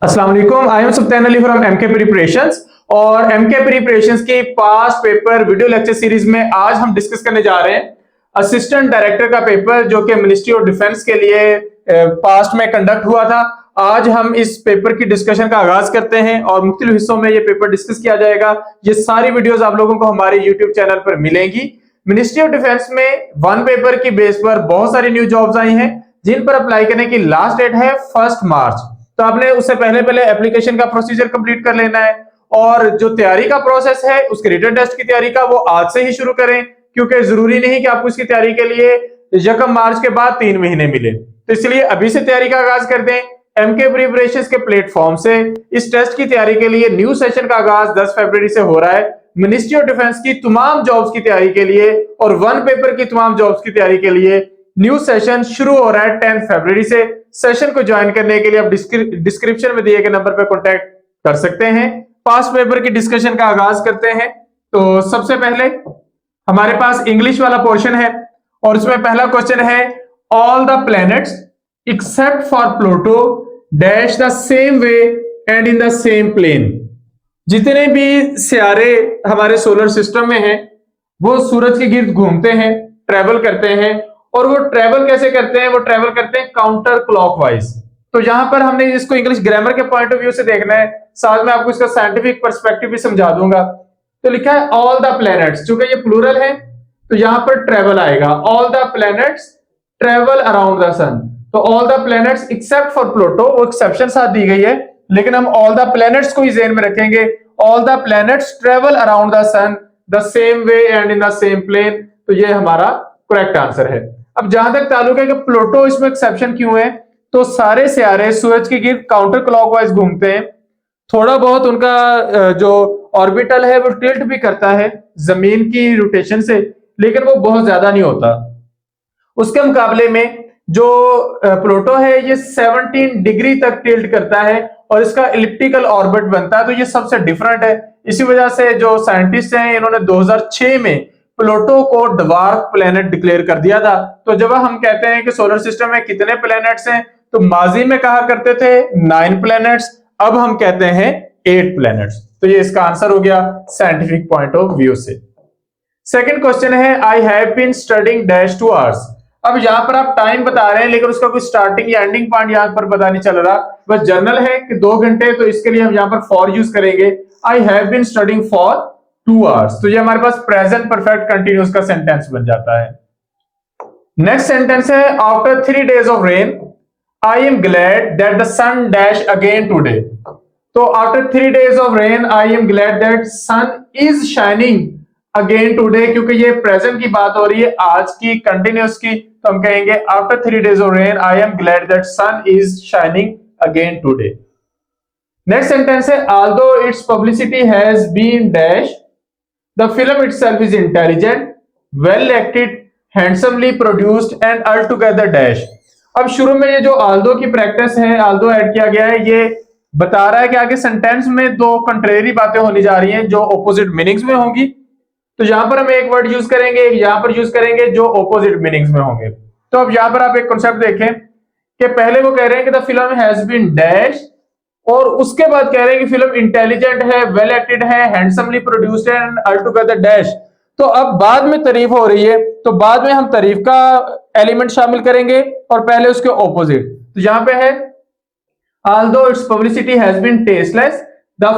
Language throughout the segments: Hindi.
अस्सलाम वालेकुम, I am Sultan Ali from MK preparations. और एमके प्रिपरेशंस की past paper video lecture series में आज हम डिस्कस करने जा रहे हैं असिस्टेंट डायरेक्टर का पेपर जो कि मिनिस्ट्री ऑफ डिफेंस के लिए पास्ट में कंडक्ट हुआ था। आज हम इस पेपर की डिस्कशन का आगाज करते हैं और मुख्तलिफ हिस्सों में ये पेपर डिस्कस किया जाएगा। ये सारी वीडियोस आप लोगों को हमारे यूट्यूब चैनल पर मिलेंगी। मिनिस्ट्री ऑफ डिफेंस में वन पेपर की बेस पर बहुत सारी न्यू जॉब्स आई हैं जिन पर अप्लाई करने की लास्ट डेट है 1 मार्च। तो आपने उससे पहले एप्लीकेशन का प्रोसीजर कंप्लीट कर लेना है और जो तैयारी का प्रोसेस है उसके रिटन टेस्ट की तैयारी का वो आज से ही शुरू करें, क्योंकि जरूरी नहीं कि आपको इसकी तैयारी के लिए 1 मार्च के बाद 3 महीने मिले। तो इसलिए अभी से तैयारी का आगाज कर दें। एमके प्रिपरेशंस के प्लेटफॉर्म से इस टेस्ट की तैयारी के लिए न्यू सेशन का आगाज 10 फरवरी से हो रहा है। मिनिस्ट्री ऑफ डिफेंस की तमाम जॉब्स की तैयारी के लिए और वन पेपर की तमाम जॉब्स की तैयारी के लिए न्यू सेशन शुरू हो रहा है 10 फरवरी से। सेशन को ज्वाइन करने के लिए आप डिस्क्रिप्शन में दिए गए नंबर पर कॉन्टेक्ट कर सकते हैं। पास्ट पेपर की डिस्कशन का आगाज करते हैं। तो सबसे पहले हमारे पास इंग्लिश वाला पोर्शन है और उसमें पहला क्वेश्चन है, all the planets except for Pluto dash the same way and in the same plane. जितने भी सितारे हमारे सोलर सिस्टम में हैं वो सूरज के गिर्द घूमते हैं, ट्रेवल करते हैं। और वो ट्रेवल कैसे करते हैं? वो ट्रेवल करते हैं काउंटर क्लॉकवाइज। तो यहां पर हमने इसको इंग्लिश ग्रामर के पॉइंट ऑफ व्यू से देखना है, साथ में आपको इसका साइंटिफिक पर्सपेक्टिव भी समझा दूंगा। तो लिखा है ऑल द प्लैनेट्स, चूंकि ये प्लूरल है तो यहां पर ट्रेवल आएगा। All the planets travel around the sun. तो all the planets except for Pluto, वो एक्सेप्शन साथ दी गई है, लेकिन हम ऑल द प्लैनेट्स को ही ज़हन में रखेंगे। All the planets travel around the sun the same way and in the same plane. तो ये हमारा करेक्ट आंसर है। अब जहां तक ताल्लुक है कि प्लूटो इसमें एक्सेप्शन क्यों है, तो सारे सितारे सूरज के गिर्द काउंटर क्लॉकवाइज घूमते हैं। थोड़ा बहुत उनका जो ऑर्बिटल है वो टिल्ट भी करता है जमीन की रोटेशन से, लेकिन वो बहुत ज्यादा नहीं होता। उसके मुकाबले में जो प्लूटो है ये 17 डिग्री तक टिल्ट करता है और इसका इलिप्टिकल ऑर्बिट बनता है। तो ये सबसे डिफरेंट है। इसी वजह से जो साइंटिस्ट हैं इन्होंने 2006 में प्लूटो को ड्वार्फ प्लेनेट डिक्लेयर कर दिया था। तो जब हम कहते हैं कि सोलर सिस्टम में कितने प्लैनेट्स हैं, तो माजी में कहा करते थे 9 प्लैनेट्स, अब हम कहते हैं 8 प्लैनेट्स। तो ये इसका आंसर हो गया साइंटिफिक पॉइंट ऑफ व्यू से। सेकंड क्वेश्चन है, I have been studying dash 2 hours. अब यहां पर आप टाइम बता रहे हैं लेकिन उसका कोई स्टार्टिंग या एंडिंग पॉइंट यहां पर पता नहीं चल रहा, बस जर्नल है कि 2 घंटे, तो इसके लिए हम यहां पर फॉर यूज करेंगे। I have been studying for 2 hours. तो ये हमारे पास प्रेजेंट परफेक्ट कंटिन्यूअस का सेंटेंस बन जाता है। नेक्स्ट सेंटेंस है, after 3 days of rain I am glad that the sun dash again today. तो after 3 days of rain I am glad that sun is shining again today, क्योंकि ये प्रेजेंट की बात हो रही है, आज की, कंटिन्यूअस की। तो हम कहेंगे after 3 days of rain I am glad that sun is shining again today. Next sentence है, although its publicity has been dash, the film itself is intelligent, well acted, handsomely produced and altogether dash। अब शुरू में ये जो although की प्रैक्टिस है, although ऐड किया गया है, ये बता रहा है कि आगे सेंटेंस में 2 कंट्रेरी बातें होने जा रही हैं जो ऑपोजिट मीनिंग्स में होंगी। तो यहां पर हम एक वर्ड यूज करेंगे, यहां पर यूज करेंगे जो ऑपोजिट मीनिंग्स में होंगे। तो अब यहां पर आप एक कॉन्सेप्ट देखें कि पहले वो कह रहे हैं कि the film has been dash, और उसके बाद कह रहे हैं कि फिल्म इंटेलिजेंट है, वेल एक्टेड है, handsomely produced and altogether dash. तो अब बाद में तारीफ हो रही है, तो बाद में हम तारीफ का एलिमेंट शामिल करेंगे और पहले उसके ऑपोजिट। तो यहां पे है, although its publicity has been tasteless, the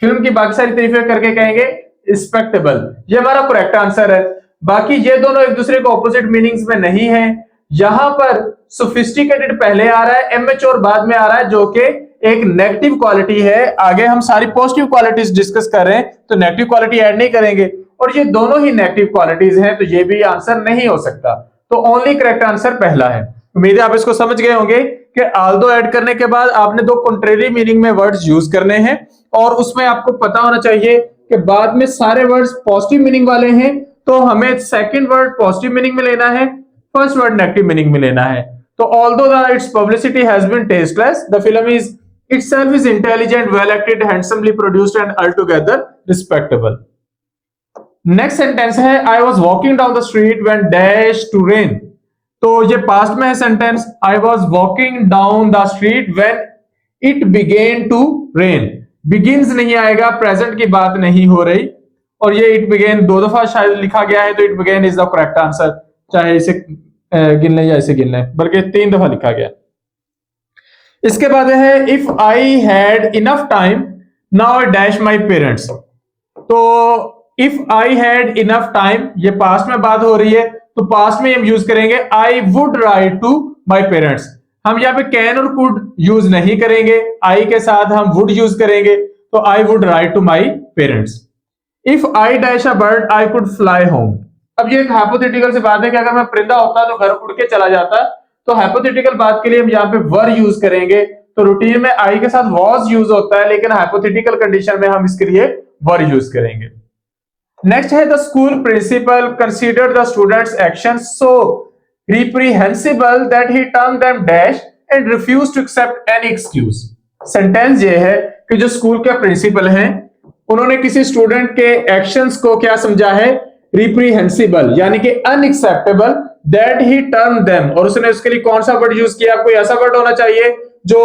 film की बाकी सारी तारीफें करके कहेंगे रिस्पेक्टेबल। ये हमारा करेक्ट आंसर है। बाकी ये दोनों एक दूसरे को ऑपोजिट मीनिंग्स में नहीं है। यहां पर सोफिस्टिकेटेड पहले आ रहा है, इमेच्योर बाद में आ रहा है, जो कि एक नेगेटिव क्वालिटी है। आगे हम सारी पॉजिटिव क्वालिटीज डिस्कस कर रहे हैं तो नेगेटिव क्वालिटी ऐड नहीं करेंगे, और ये दोनों ही नेगेटिव क्वालिटीज हैं, तो ये भी आंसर नहीं हो सकता। तो ओनली करेक्ट आंसर पहला है। उम्मीद है आप इसको समझ गए होंगे कि although ऐड करने के बाद आपने 2 कंट्रेरी मीनिंग में वर्ड्स यूज करने हैं, और उसमें आपको पता होना चाहिए कि बाद में सारे वर्ड्स पॉजिटिव मीनिंग वाले हैं, तो हमें सेकंड वर्ड पॉजिटिव मीनिंग में लेना है, फर्स्ट वर्ड नेगेटिव मीनिंग में लेना है। तो although its publicity has been tasteless, the film is itself is intelligent, well acted, handsomely produced and altogether respectable। Next sentence है, I was walking down the street when dash to rain। तो ये पास्ट में है sentence, I was walking down the street when it began to rain. Begins नहीं आएगा, प्रेजेंट की बात नहीं हो रही, और ये इट बिगेन 2 दफा शायद लिखा गया है, तो it began is the correct answer, चाहे इसे गिन लें या इसे गिन लें, बल्कि 3 दफा लिखा गया। इसके बाद है if I had enough time now I dash my parents. तो if I had enough time, ये पास्ट में बात हो रही है, तो पास्ट में हम यूज करेंगे I would write to my parents. हम यहाँ पे कैन और कुड यूज नहीं करेंगे, आई के साथ हम वुड यूज करेंगे, तो I would write to my parents. If I dash a bird I could fly home. अब ये एक हाइपोथेटिकल से बात है कि अगर मैं परिंदा होता तो घर उड़ के चला जाता, तो हाइपोथेटिकल बात के लिए हम यहाँ पे वर यूज करेंगे। तो रूटीन में आई के साथ वॉज यूज होता है, लेकिन हाइपोथेटिकल कंडीशन में हम इसके लिए वर यूज करेंगे। नेक्स्ट है the school principal considered the students action so reprehensible that he turn them dash and refuse to accept any excuse. Sentence ये है कि जो स्कूल के प्रिंसिपल हैं, उन्होंने किसी स्टूडेंट के एक्शंस को क्या समझा है, रिप्रीहेंसिबल यानी कि unacceptable, that he turn them, और उसने उसके लिए कौन सा वर्ड यूज किया, कोई ऐसा वर्ड होना चाहिए जो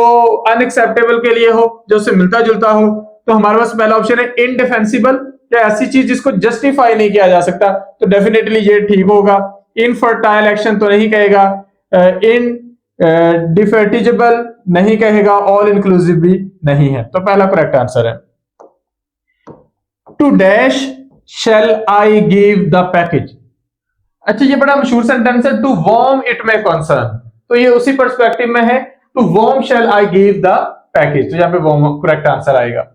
अनएक्सेप्टेबल के लिए हो, जो उससे मिलता जुलता हो। तो हमारे पास पहला ऑप्शन है इनडिफेंसिबल, या ऐसी चीज जिसको जस्टिफाई नहीं किया जा सकता, तो डेफिनेटली ये ठीक होगा। इनफर्टाइल एक्शन तो नहीं कहेगा, इन डिफेटिजेबल नहीं कहेगा, ऑल इंक्लूसिव भी नहीं है, तो पहला करेक्ट आंसर है। To dash shall I give the package. अच्छा, ये बड़ा मशहूर सेंटेंस है, to whom it may concern, तो ये उसी पर्सपेक्टिव में है, to whom shall I give the package, तो यहां पे वॉर्म करेक्ट आंसर आएगा।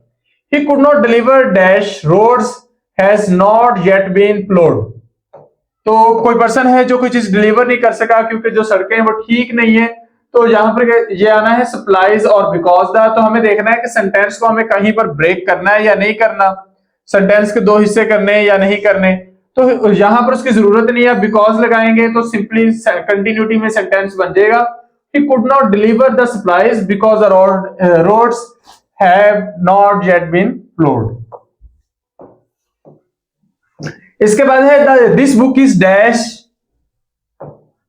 He could not deliver dash roads has not yet been plowed। तो कोई पर्सन है जो कोई चीज डिलीवर नहीं कर सका क्योंकि जो सड़कें वो ठीक नहीं है, तो यहाँ पर ये आना है सप्लाईज और बिकॉज द। तो हमें देखना है कि सेंटेंस को हमें कहीं पर ब्रेक करना है या नहीं करना, सेंटेंस के 2 हिस्से करने हैं या नहीं करने। तो यहां पर उसकी जरूरत नहीं है, बिकॉज लगाएंगे तो सिंपली कंटिन्यूटी में सेंटेंस बन जाएगा। He could not deliver the supplies because the roads have not yet been plowed। इसके बाद है this book is dash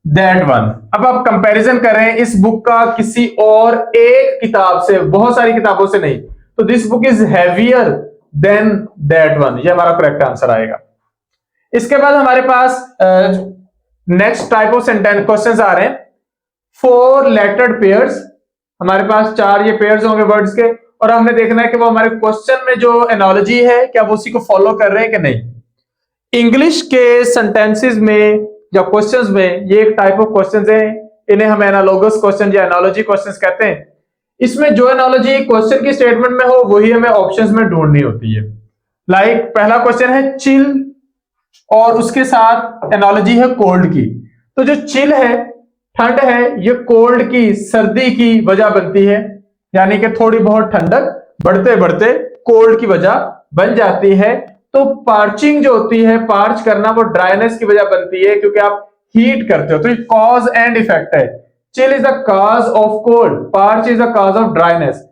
that one। अब आप कंपैरिजन करें इस बुक का किसी और एक किताब से, बहुत सारी किताबों से नहीं, तो this book is heavier than that one, ये हमारा करेक्ट आंसर आएगा। इसके बाद हमारे पास next type of sentence questions आ रहे हैं। 4 लेटर्ड पेयर्स, हमारे पास 4 ये पेयर्स होंगे वर्ड्स के, और हमने देखना है कि वो हमारे क्वेश्चन में जो एनालॉजी है क्या वो उसी को फॉलो कर रहे हैं कि नहीं। इंग्लिश के सेंटेंसेस में या क्वेश्चंस में ये एक टाइप ऑफ क्वेश्चंस है, इन्हें हम एनालॉगस क्वेश्चन या एनालॉजी क्वेश्चंस कहते हैं। इसमें जो एनालॉजी क्वेश्चन की स्टेटमेंट में हो वही हमें ऑप्शंस में ढूंढनी होती है। लाइक पहला क्वेश्चन है चिल, और उसके साथ एनालॉजी है कोल्ड की। तो जो चिल है, ठंड है, ये कोल्ड की, सर्दी की वजह बनती है, यानी कि थोड़ी बहुत ठंडक बढ़ते बढ़ते कोल्ड की वजह बन जाती है। तो पार्चिंग जो होती है, पार्च करना, वो ड्राइनेस की वजह बनती है क्योंकि आप हीट करते हो, तो ये कॉज एंड इफेक्ट है। Chill is the cause of cold, parch is the cause of dryness.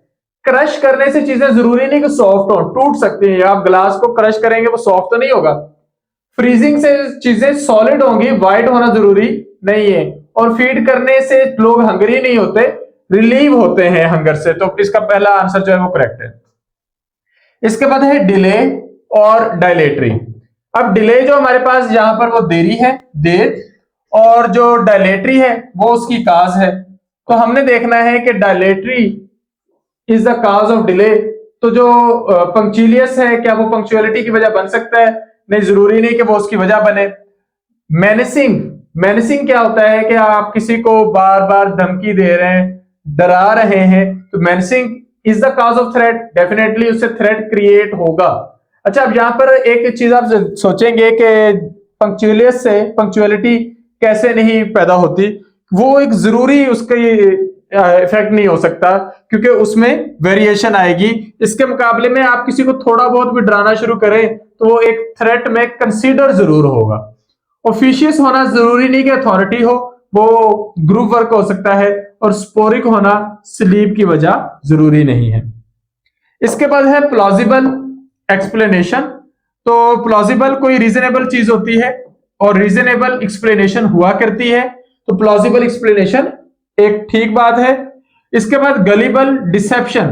Crush करने से चीजें जरूरी नहीं कि सॉफ्ट हो, टूट सकती है। आप ग्लास को क्रश करेंगे वो सॉफ्ट तो नहीं होगा। फ्रीजिंग से चीजें सॉलिड होंगी, वाइट होना जरूरी नहीं है। और फीड करने से लोग हंगरी नहीं होते, रिलीव होते हैं हंगर से। तो इसका पहला आंसर जो है वो करेक्ट है। इसके बाद है डिले और डायलेटरी। अब डिले जो हमारे पास यहां पर वो देरी है, देर, और जो डायलेटरी है वो उसकी काज है। तो हमने देखना है कि dilatory is the cause of delay. तो जो पंक्चुअलियस है, क्या वो पंक्चुअलिटी की वजह बन सकता है? नहीं, जरूरी नहीं कि वो उसकी वजह बने। मेनेसिंग, मेनेसिंग क्या होता है कि आप किसी को बार बार धमकी दे रहे हैं, डरा रहे हैं, तो menacing is the cause of threat, definitely उससे थ्रेट क्रिएट होगा। अच्छा, अब यहां पर एक चीज आप सोचेंगे कि पंक्चुअलियस से पंक्चुअलिटी कैसे नहीं पैदा होती, वो एक जरूरी उसकी इफेक्ट नहीं हो सकता क्योंकि उसमें वेरिएशन आएगी। इसके मुकाबले में आप किसी को थोड़ा बहुत भी डराना शुरू करें तो वो एक थ्रेट में कंसीडर जरूर होगा। ऑफिशियस होना जरूरी नहीं कि अथॉरिटी हो, वो ग्रुप वर्क हो सकता है, और स्पोरिक होना स्लीप की वजह जरूरी नहीं है। इसके बाद है प्लॉजिबल एक्सप्लेनेशन। तो प्लॉजिबल कोई रीजनेबल चीज होती है और रीजनेबल एक्सप्लेनेशन हुआ करती है, तो प्लॉजिबल एक्सप्लेनेशन एक ठीक बात है। इसके बाद गलीबल डिसेप्शन।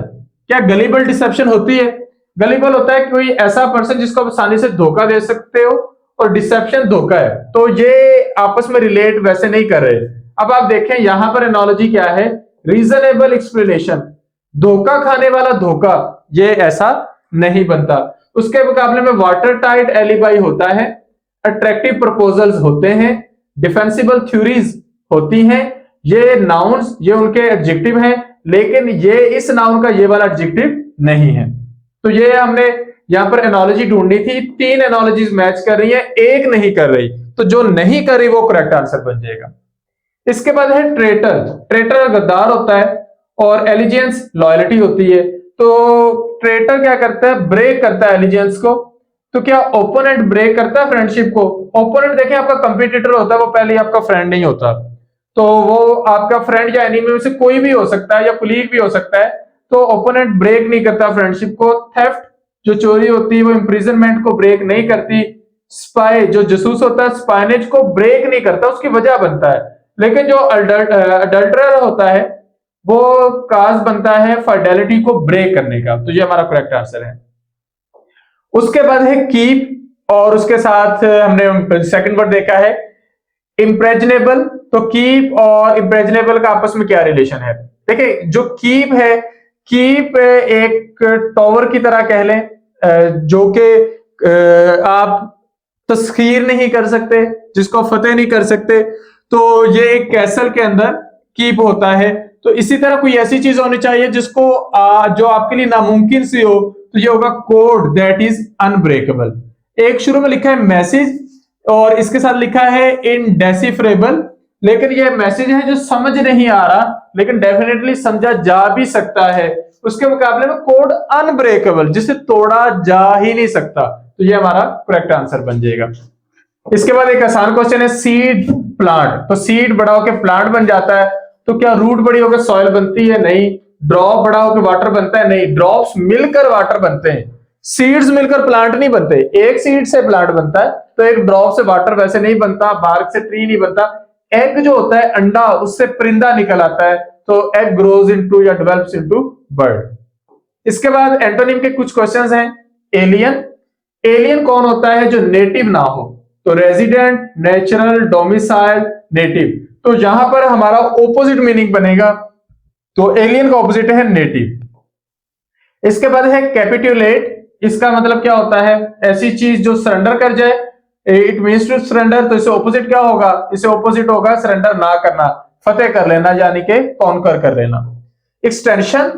क्या गलीबल डिसेप्शन होती है? गलीबल होता है कोई ऐसा पर्सन जिसको आप आसानी से धोखा दे सकते हो, और डिसेप्शन धोखा है। तो ये आपस में रिलेट वैसे नहीं कर रहे। अब आप देखें यहां पर एनालॉजी क्या है, रीजनेबल एक्सप्लेनेशन, धोखा खाने वाला धोखा, ये ऐसा नहीं बनता। उसके मुकाबले में वाटर टाइट एलिबाई होता है, अट्रैक्टिव प्रपोजल्स होते हैं, डिफेंसिबल थ्योरीज होती हैं। ये नाउन्स, ये उनके एडजेक्टिव हैं, लेकिन ये इस नाउन का ये वाला एडजेक्टिव नहीं है। तो ये हमने यहां पर एनालॉजी ढूंढनी थी, 3 एनालॉजीज मैच कर रही है, एक नहीं कर रही, तो जो नहीं कर रही वो करेक्ट आंसर बन जाएगा। इसके बाद है ट्रेटर। ट्रेटर गद्दार होता है, और एलिजेंस लॉयल्टी होती है। तो ट्रेटर क्या करता है, ब्रेक करता है एलिजेंस को। तो क्या ओपोनेंट ब्रेक करता है फ्रेंडशिप को? ओपोनेंट देखें आपका कंपटीटर होता है, वो पहले आपका फ्रेंड नहीं होता, तो वो आपका फ्रेंड या एनिमी में से कोई भी हो सकता है, या कुलीग भी हो सकता है। तो ओपोनेंट ब्रेक नहीं करता फ्रेंडशिप को। थेफ्ट जो चोरी होती है वो इंप्रिजनमेंट को ब्रेक नहीं करती। स्पाई जो जासूस होता है स्पाइनेज को ब्रेक नहीं करता, उसकी वजह बनता है। लेकिन जो अडल्टरर होता है वो काज बनता है फाइडेलिटी को ब्रेक करने का। तो ये हमारा करेक्ट आंसर है। उसके बाद है कीप, और उसके साथ हमने सेकंड वर्ड देखा है इम्प्रेजनेबल। तो कीप और इम्प्रेजनेबल का आपस में क्या रिलेशन है? देखिए जो कीप है, कीप एक टॉवर की तरह कह लें, जो कि आप तस्खीर नहीं कर सकते, जिसको फतेह नहीं कर सकते। तो ये एक कैसल के अंदर कीप होता है। तो इसी तरह कोई ऐसी चीज होनी चाहिए जिसको जो आपके लिए नामुमकिन सी हो, तो ये होगा कोड दैट इज अनब्रेकेबल। एक शुरू में लिखा है मैसेज, और इसके साथ लिखा है इनडेसिफरेबल, लेकिन ये मैसेज है जो समझ नहीं आ रहा, लेकिन डेफिनेटली समझा जा भी सकता है। उसके मुकाबले में कोड अनब्रेकेबल, जिसे तोड़ा जा ही नहीं सकता। तो ये हमारा करेक्ट आंसर बन जाएगा। इसके बाद एक आसान क्वेश्चन है सीड प्लांट। तो सीड बड़ा होकर प्लांट बन जाता है, तो क्या रूट बड़ी होकर सॉइल बनती है? नहीं। ड्रॉप बड़ा होकर वाटर बनता है? नहीं। ड्रॉप्स मिलकर वाटर बनते हैं, सीड्स मिलकर प्लांट नहीं बनते। एक सीड से प्लांट बनता है, तो एक ड्रॉप से वाटर वैसे नहीं बनता, बार्क से ट्री नहीं बनता। एग जो होता है अंडा, उससे परिंदा निकल आता है, तो एग ग्रोज इनटू या डेवलप्स इनटू बर्ड। इसके बाद एंटोनिम के कुछ क्वेश्चंस हैं। एलियन, एलियन कौन होता है जो नेटिव ना हो? तो रेजिडेंट, नेचुरल, डोमिसाइल, नेटिव। तो यहां पर हमारा ऑपोजिट मीनिंग बनेगा, तो एलियन का ऑपोजिट है नेटिव। इसके बाद है कैपिटुलेट। इसका मतलब क्या होता है? ऐसी चीज जो सरेंडर कर जाए, इट मीन्स टू सरेंडर। तो इसे ऑपोजिट क्या होगा? इसे ऑपोजिट होगा सरेंडर ना करना, फतेह कर लेना, यानी कि कॉन्कर कर लेना। एक्सटेंशन,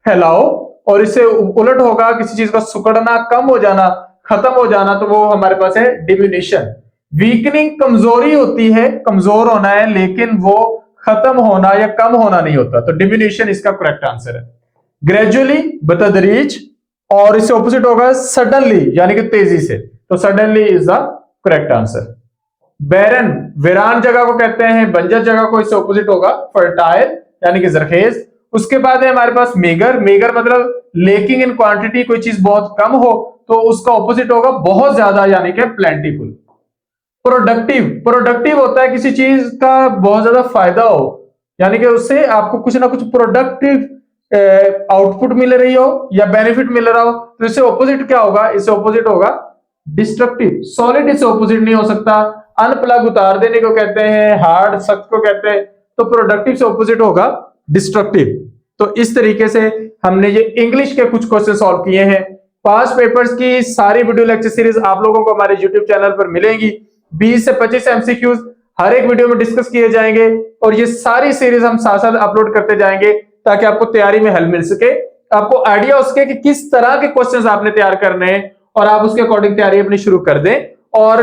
फैलाओ, और इसे उलट होगा किसी चीज का सुकड़ना, कम हो जाना, खत्म हो जाना, तो वो हमारे पास है डिमिनिशन। वीकनिंग कमजोरी होती है, कमजोर होना है, लेकिन वो खत्म होना या कम होना नहीं होता, तो डिमिनिशन इसका करेक्ट आंसर है। ग्रेजुअली, बतदरीज, और इससे ऑपोजिट होगा सडनली, यानी कि तेजी से, तो suddenly is the correct answer. Barren, वीरान जगह को कहते हैं, बंजर जगह को, इससे ऑपोजिट होगा फर्टाइल, यानी कि जरखेज। उसके बाद है हमारे पास मेगर। मेगर मतलब लेकिंग इन क्वांटिटी, कोई चीज बहुत कम हो, तो उसका ऑपोजिट होगा बहुत ज्यादा, यानी कि प्लेंटीफुल। प्रोडक्टिव, प्रोडक्टिव होता है किसी चीज का बहुत ज्यादा फायदा हो, यानी कि उससे आपको कुछ ना कुछ प्रोडक्टिव आउटपुट मिल रही हो या बेनिफिट मिल रहा हो, तो इससे ऑपोजिट क्या होगा? इससे ऑपोजिट होगा डिस्ट्रक्टिव। सॉलिड इससे ऑपोजिट नहीं हो सकता। अनप्लग उतार देने को कहते हैं, हार्ड सख्त को कहते हैं, तो प्रोडक्टिव से ऑपोजिट होगा डिस्ट्रक्टिव। तो इस तरीके से हमने ये इंग्लिश के कुछ क्वेश्चन सॉल्व किए हैं। पास्ट पेपर्स की सारी वीडियो लेक्चर सीरीज आप लोगों को हमारे YouTube चैनल पर मिलेंगी। 20 से 25 MCQs हर एक वीडियो में डिस्कस किए जाएंगे, और ये सारी सीरीज हम साथ साथ अपलोड करते जाएंगे, ताकि आपको तैयारी में हेल्प मिल सके, आपको आइडिया हो सके कि किस तरह के क्वेश्चंस आपने तैयार करने हैं, और आप उसके अकॉर्डिंग तैयारी अपनी शुरू कर दें। और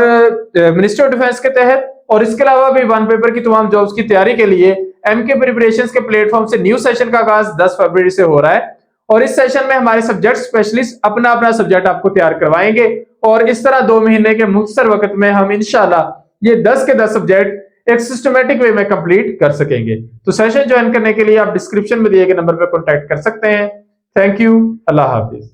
मिनिस्ट्री ऑफ डिफेंस के तहत और इसके अलावा भी वन पेपर की तमाम जॉब्स की तैयारी के लिए एमके प्रिपरेशंस के प्लेटफॉर्म से न्यू सेशन का आगाज 10 फरवरी से हो रहा है, और इस सेशन में हमारे सब्जेक्ट स्पेशलिस्ट अपना अपना सब्जेक्ट आपको तैयार करवाएंगे, और इस तरह 2 महीने के मुख्तसर वक्त में हम इंशाल्लाह ये 10 के 10 सब्जेक्ट एक सिस्टमेटिक वे में कंप्लीट कर सकेंगे। तो सेशन ज्वाइन करने के लिए आप डिस्क्रिप्शन में दिए गए नंबर पर कॉन्टैक्ट कर सकते हैं। Thank you, Allah Hafiz.